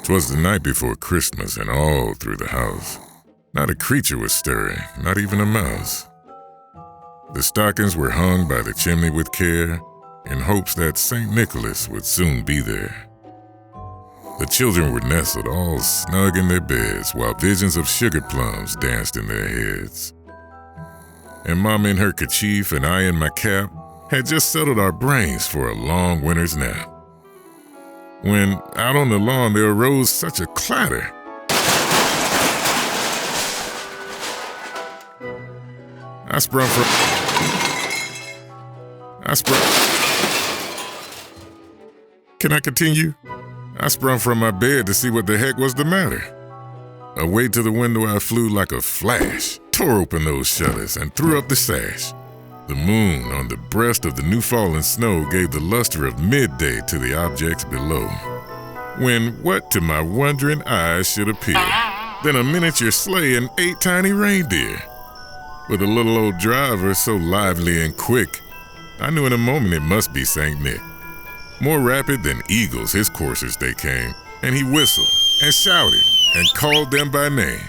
'Twas the night before Christmas, and all through the house, not a creature was stirring, not even a mouse. The stockings were hung by the chimney with care, in hopes that St. Nicholas would soon be there. The children were nestled all snug in their beds, while visions of sugar plums danced in their heads. And Mama in her kerchief and I in my cap had just settled our brains for a long winter's nap, when out on the lawn there arose such a clatter. Can I continue? I sprung from my bed to see what the heck was the matter. Away to the window I flew like a flash, tore open those shutters, and threw up the sash. The moon on the breast of the new fallen snow gave the luster of midday to the objects below, when what to my wondering eyes should appear? Then a miniature sleigh and 8 tiny reindeer, with a little old driver so lively and quick, I knew in a moment it must be St. Nick. More rapid than eagles his coursers they came, and he whistled and shouted and called them by name.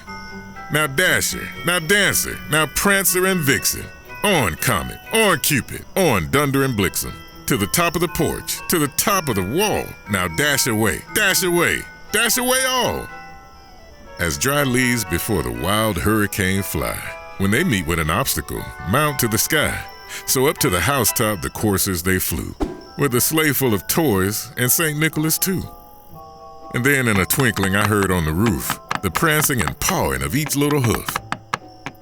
Now Dasher, now Dancer, now Prancer and Vixen, on Comet, on Cupid, on Dunder and Blixen, to the top of the porch, to the top of the wall. Now dash away, dash away, dash away all. As dry leaves before the wild hurricane fly, when they meet with an obstacle, mount to the sky. So up to the housetop the coursers they flew, with a sleigh full of toys and St. Nicholas too. And then in a twinkling I heard on the roof the prancing and pawing of each little hoof.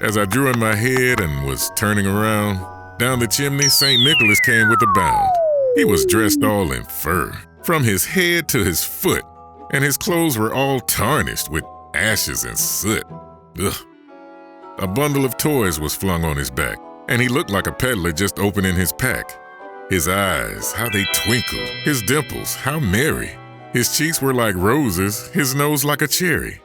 As I drew in my head and was turning around, down the chimney St. Nicholas came with a bound. He was dressed all in fur, from his head to his foot, and his clothes were all tarnished with ashes and soot. Ugh. A bundle of toys was flung on his back, and he looked like a peddler just opening his pack. His eyes, how they twinkled, his dimples, how merry. His cheeks were like roses, his nose like a cherry.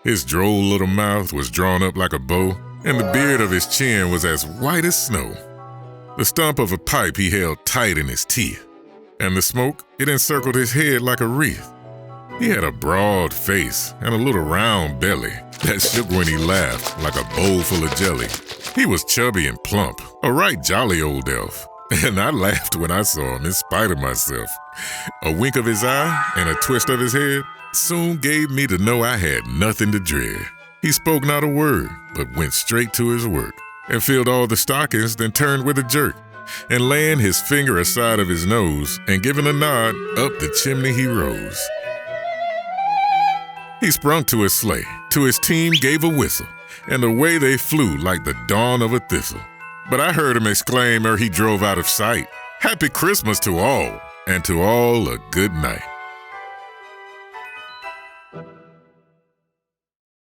His droll little mouth was drawn up like a bow, and the beard of his chin was as white as snow. The stump of a pipe he held tight in his teeth, and the smoke, it encircled his head like a wreath. He had a broad face and a little round belly that shook when he laughed like a bowl full of jelly. He was chubby and plump, a right jolly old elf, and I laughed when I saw him in spite of myself. A wink of his eye and a twist of his head soon gave me to know I had nothing to dread. He spoke not a word, but went straight to his work, and filled all the stockings, then turned with a jerk, and laying his finger aside of his nose, and giving a nod, up the chimney he rose. He sprung to his sleigh, to his team gave a whistle, and away they flew like the dawn of a thistle. But I heard him exclaim ere he drove out of sight, "Happy Christmas to all, and to all a good night."